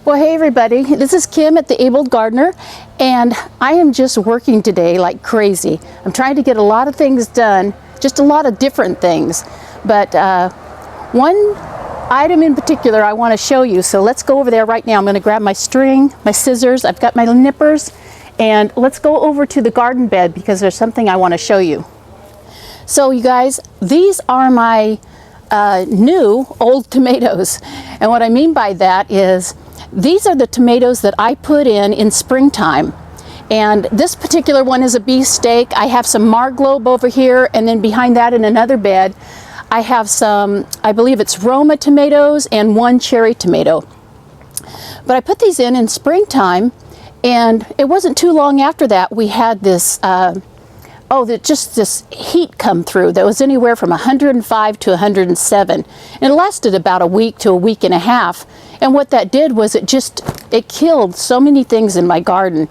Well, hey everybody, this is Kim at the Abled Gardener, and I am just working today like crazy. I'm trying to get a lot of things done, just a lot of different things, but one item in particular I want to show you, so let's go over there right now. I'm going to grab my string, my scissors, I've got my nippers, and let's go over to the garden bed because there's something I want to show you. So you guys, these are my new old tomatoes, and what I mean by that is these are the tomatoes that I put in springtime, and this particular one is a beefsteak. I have some Marglobe over here, and then behind that in another bed I have some, I believe it's Roma tomatoes and one cherry tomato. But I put these in springtime, and it wasn't too long after that we had this just this heat come through that was anywhere from 105 to 107, and it lasted about a week to a week and a half. And what that did was it killed so many things in my garden.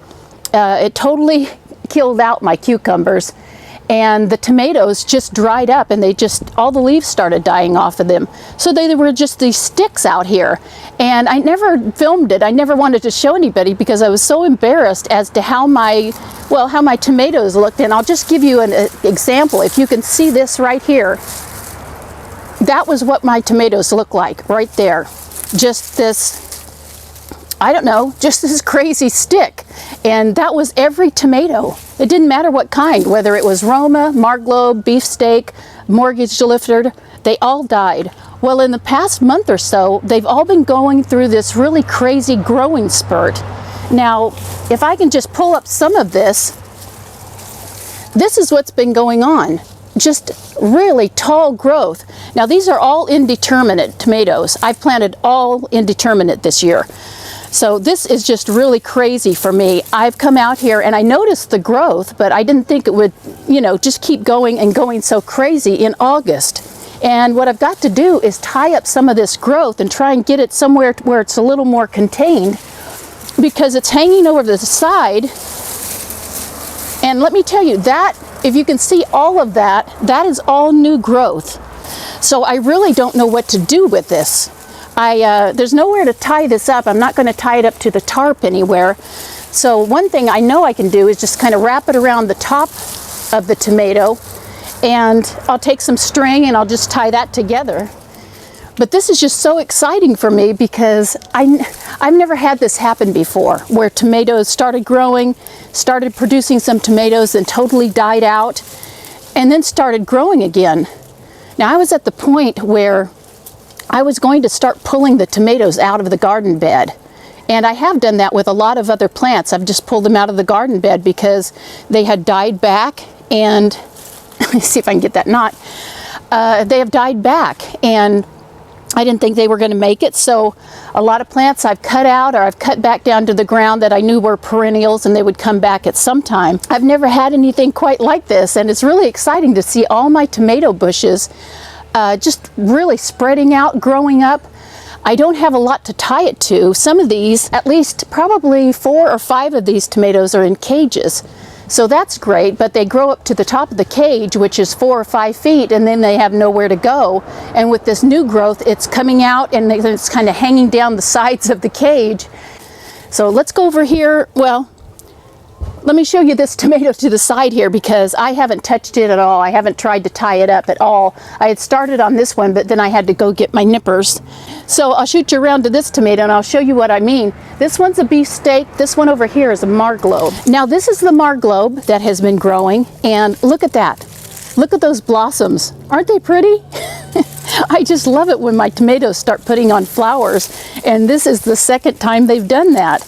It totally killed out my cucumbers, and the tomatoes just dried up, and all the leaves started dying off of them. So they were just these sticks out here, and I never filmed it. I never wanted to show anybody because I was so embarrassed as to how my tomatoes looked. And I'll just give you an example. If you can see this right here, that was what my tomatoes look like right there. Just this, I don't know, just this crazy stick. And that was every tomato. It didn't matter what kind, whether it was Roma, Marglobe, beefsteak, mortgage lifter, they all died. Well, in the past month or so, they've all been going through this really crazy growing spurt. Now, if I can just pull up some of this is what's been going on. Just really tall growth. Now, these are all indeterminate tomatoes. I've planted all indeterminate this year. So this is just really crazy for me. I've come out here and I noticed the growth, but I didn't think it would, just keep going and going so crazy in August. And what I've got to do is tie up some of this growth and try and get it somewhere where it's a little more contained, because it's hanging over the side. And let me tell you that, if you can see all of that, that is all new growth. So I really don't know what to do with this. There's nowhere to tie this up. I'm not going to tie it up to the tarp anywhere. So one thing I know I can do is just kind of wrap it around the top of the tomato, and I'll take some string and I'll just tie that together. But this is just so exciting for me because I've never had this happen before, where tomatoes started growing, started producing some tomatoes, and totally died out, and then started growing again. Now, I was at the point where I was going to start pulling the tomatoes out of the garden bed. And I have done that with a lot of other plants. I've just pulled them out of the garden bed because they had died back, and let me see if I can get that knot. They have died back, and I didn't think they were going to make it. So a lot of plants I've cut out, or I've cut back down to the ground that I knew were perennials and they would come back at some time. I've never had anything quite like this, and it's really exciting to see all my tomato bushes just really spreading out, growing up. I don't have a lot to tie it to. Some of these, at least probably 4 or 5 of these tomatoes are in cages. So that's great, but they grow up to the top of the cage, which is 4 or 5 feet, and then they have nowhere to go. And with this new growth, it's coming out and it's kind of hanging down the sides of the cage. So let's go over here. Well, let me show you this tomato to the side here, because I haven't touched it at all. I haven't tried to tie it up at all. I had started on this one, but then I had to go get my nippers. So I'll shoot you around to this tomato and I'll show you what I mean. This one's a beefsteak. This one over here is a Marglobe. Now, this is the Marglobe that has been growing, and look at that. Look at those blossoms. Aren't they pretty? I just love it when my tomatoes start putting on flowers, and this is the second time they've done that.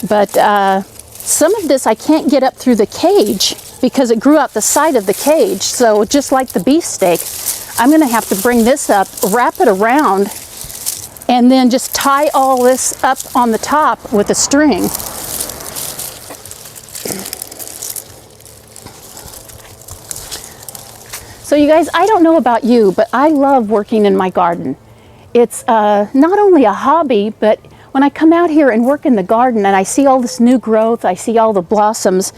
But some of this I can't get up through the cage because it grew out the side of the cage. So just like the beefsteak, I'm going to have to bring this up, wrap it around, and then just tie all this up on the top with a string. So you guys, I don't know about you, but I love working in my garden. It's not only a hobby, but when I come out here and work in the garden and I see all this new growth, I see all the blossoms,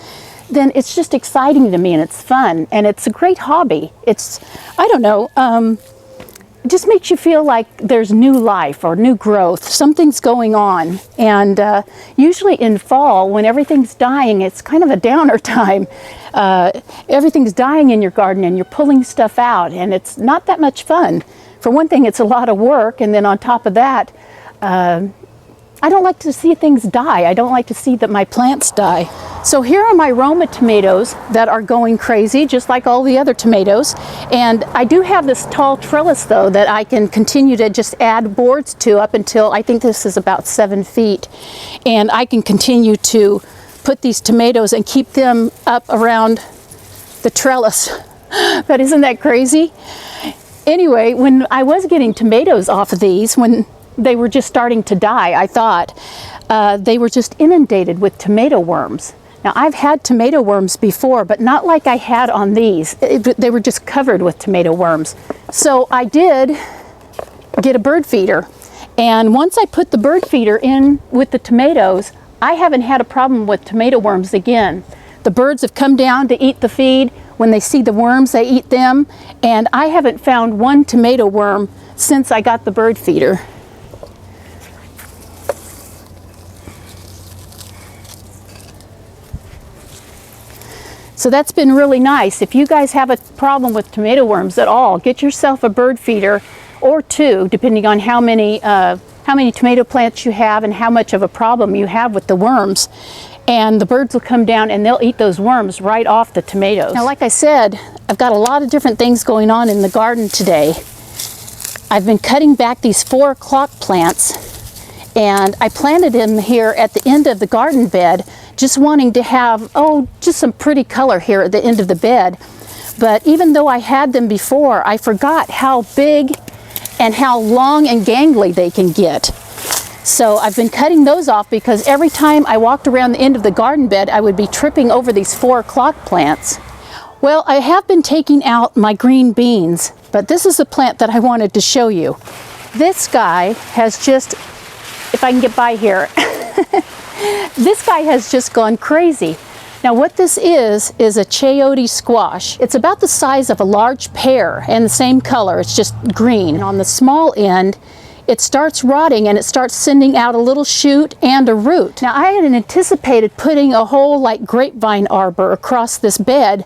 then it's just exciting to me, and it's fun, and it's a great hobby. I don't know, it just makes you feel like there's new life or new growth. Something's going on. And usually in fall, when everything's dying, it's kind of a downer time. Everything's dying in your garden and you're pulling stuff out, and it's not that much fun. For one thing, it's a lot of work, and then on top of that, I don't like to see things die. I don't like to see that my plants die. So here are my Roma tomatoes that are going crazy, just like all the other tomatoes. And I do have this tall trellis though that I can continue to just add boards to up until, I think this is about 7 feet. And I can continue to put these tomatoes and keep them up around the trellis. But isn't that crazy? Anyway, when I was getting tomatoes off of these, when they were just starting to die, I thought they were just inundated with tomato worms. Now, I've had tomato worms before, but not like I had on these. They were just covered with tomato worms. So I did get a bird feeder. And once I put the bird feeder in with the tomatoes, I haven't had a problem with tomato worms again. The birds have come down to eat the feed. When they see the worms, they eat them. And I haven't found one tomato worm since I got the bird feeder. So that's been really nice. If you guys have a problem with tomato worms at all, get yourself a bird feeder or two, depending on how many tomato plants you have and how much of a problem you have with the worms. And the birds will come down and they'll eat those worms right off the tomatoes. Now, like I said, I've got a lot of different things going on in the garden today. I've been cutting back these 4 o'clock plants, and I planted them here at the end of the garden bed, just wanting to have, just some pretty color here at the end of the bed. But even though I had them before, I forgot how big and how long and gangly they can get. So I've been cutting those off because every time I walked around the end of the garden bed, I would be tripping over these 4 o'clock plants. Well, I have been taking out my green beans, but this is the plant that I wanted to show you. This guy has just, if I can get by here, this guy has just gone crazy. Now what this is a Chote squash. It's about the size of a large pear and the same color, it's just green. And on the small end, it starts rotting and it starts sending out a little shoot and a root. Now I had anticipated putting a whole like grapevine arbor across this bed,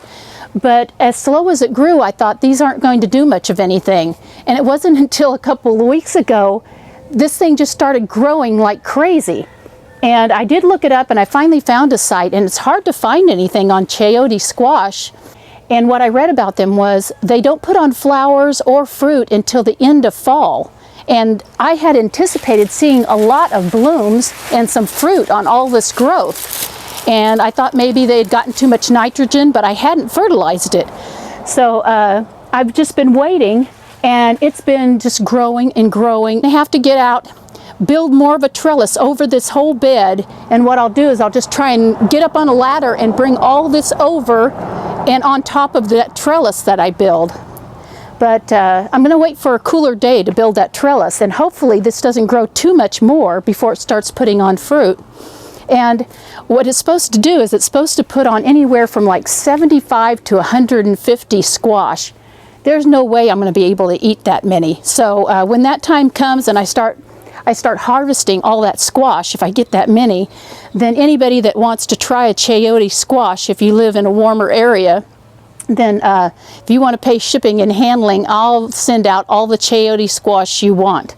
but as slow as it grew, I thought these aren't going to do much of anything. And it wasn't until a couple of weeks ago, this thing just started growing like crazy. And I did look it up and I finally found a site, and it's hard to find anything on Chote squash. And what I read about them was they don't put on flowers or fruit until the end of fall. And I had anticipated seeing a lot of blooms and some fruit on all this growth. And I thought maybe they had gotten too much nitrogen, but I hadn't fertilized it. So I've just been waiting, and it's been just growing and growing. I have to get out, build more of a trellis over this whole bed, and what I'll do is I'll just try and get up on a ladder and bring all this over and on top of that trellis that I build. But I'm going to wait for a cooler day to build that trellis, and hopefully this doesn't grow too much more before it starts putting on fruit. And what it's supposed to do is it's supposed to put on anywhere from like 75 to 150 squash. There's no way I'm going to be able to eat that many. So when that time comes and I start harvesting all that squash, if I get that many, then anybody that wants to try a Chote squash, if you live in a warmer area, then if you want to pay shipping and handling, I'll send out all the Chote squash you want.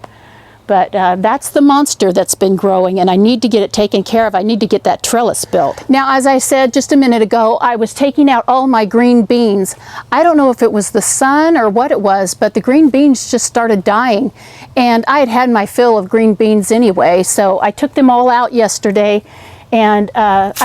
But that's the monster that's been growing, and I need to get it taken care of. I need to get that trellis built. Now, as I said just a minute ago, I was taking out all my green beans. I don't know if it was the sun or what it was, but the green beans just started dying. And I had had my fill of green beans anyway, so I took them all out yesterday. And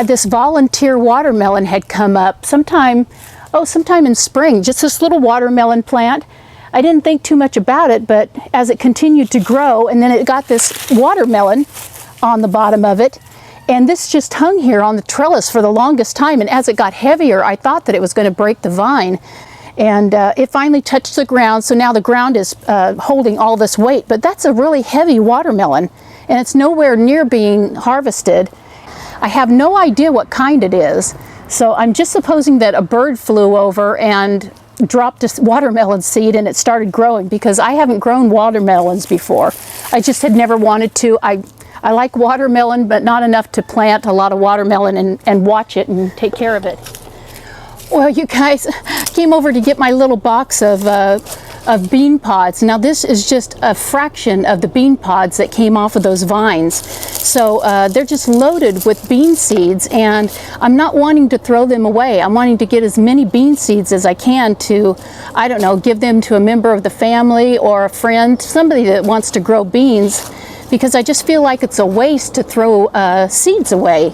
this volunteer watermelon had come up sometime in spring, just this little watermelon plant. I didn't think too much about it, but as it continued to grow, and then it got this watermelon on the bottom of it, and this just hung here on the trellis for the longest time, and as it got heavier, I thought that it was going to break the vine, and it finally touched the ground, so now the ground is holding all this weight. But that's a really heavy watermelon, and it's nowhere near being harvested. I have no idea what kind it is, so I'm just supposing that a bird flew over and dropped a watermelon seed and it started growing, because I haven't grown watermelons before. I just had never wanted to. I like watermelon, but not enough to plant a lot of watermelon and watch it and take care of it. Well, you guys, came over to get my little box of bean pods. Now this is just a fraction of the bean pods that came off of those vines. So they're just loaded with bean seeds, and I'm not wanting to throw them away. I'm wanting to get as many bean seeds as I can to, I don't know, give them to a member of the family or a friend, somebody that wants to grow beans, because I just feel like it's a waste to throw seeds away,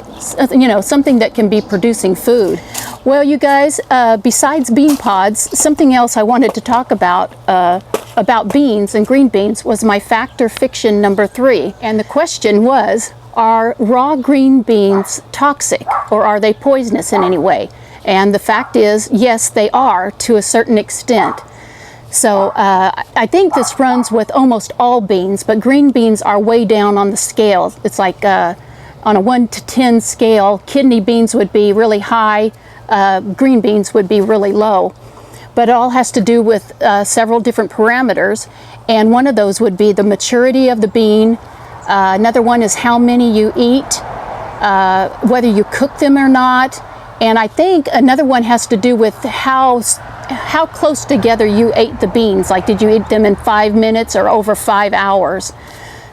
you know, something that can be producing food. Well, you guys, besides bean pods, something else I wanted to talk about beans and green beans was my fact or fiction number 3. And the question was, are raw green beans toxic, or are they poisonous in any way? And the fact is, yes, they are to a certain extent. So I think this runs with almost all beans, but green beans are way down on the scale. It's like on a 1 to 10 scale. Kidney beans would be really high, green beans would be really low. But it all has to do with several different parameters, and one of those would be the maturity of the bean. Another one is how many you eat, whether you cook them or not. And I think another one has to do with how close together you ate the beans. Like, did you eat them in 5 minutes or over 5 hours?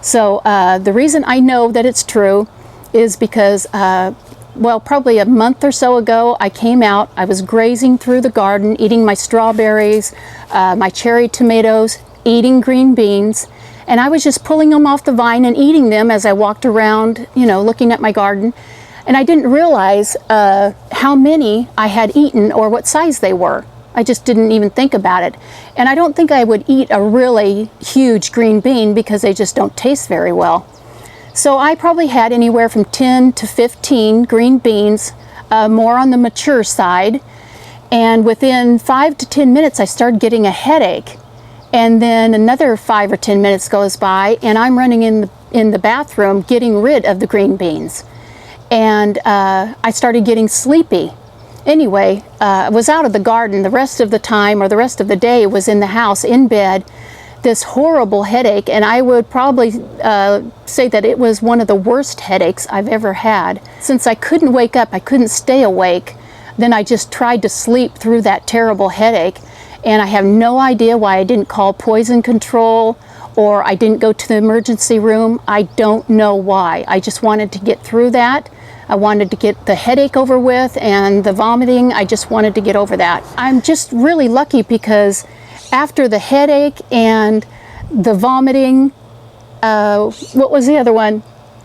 So the reason I know that it's true is because, well, probably a month or so ago, I came out, I was grazing through the garden, eating my strawberries, my cherry tomatoes, eating green beans, and I was just pulling them off the vine and eating them as I walked around, you know, looking at my garden. And I didn't realize how many I had eaten or what size they were. I just didn't even think about it. And I don't think I would eat a really huge green bean because they just don't taste very well. So I probably had anywhere from 10 to 15 green beans, more on the mature side. And within 5 to 10 minutes, I started getting a headache. And then another 5 or 10 minutes goes by, and I'm running in the bathroom getting rid of the green beans. And I started getting sleepy. Anyway, I was out of the garden. The rest of the time, or the rest of the day, was in the house, in bed, this horrible headache. And I would probably say that it was one of the worst headaches I've ever had. Since I couldn't wake up, I couldn't stay awake, then I just tried to sleep through that terrible headache. And I have no idea why I didn't call poison control, or I didn't go to the emergency room. I don't know why. I just wanted to get through that. I wanted to get the headache over with, and the vomiting, I just wanted to get over that. I'm just really lucky because after the headache and the vomiting, what was the other one?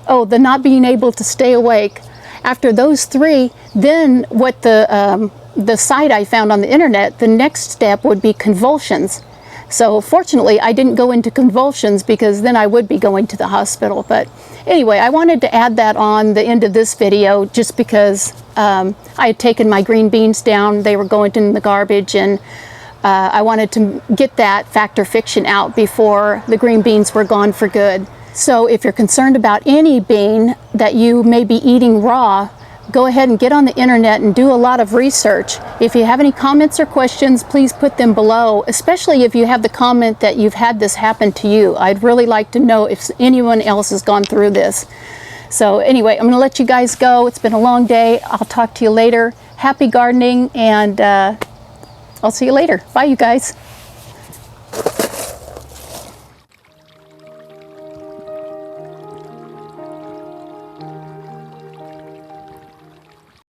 Oh, the not being able to stay awake. After those 3, then what the site I found on the internet, the next step would be convulsions. So fortunately, I didn't go into convulsions, because then I would be going to the hospital. But anyway, I wanted to add that on the end of this video, just because I had taken my green beans down. They were going in the garbage, and I wanted to get that fact or fiction out before the green beans were gone for good. So if you're concerned about any bean that you may be eating raw, go ahead and get on the internet and do a lot of research. If you have any comments or questions, please put them below, especially if you have the comment that you've had this happen to you. I'd really like to know if anyone else has gone through this. So anyway, I'm going to let you guys go. It's been a long day. I'll talk to you later. Happy gardening, and I'll see you later. Bye, you guys.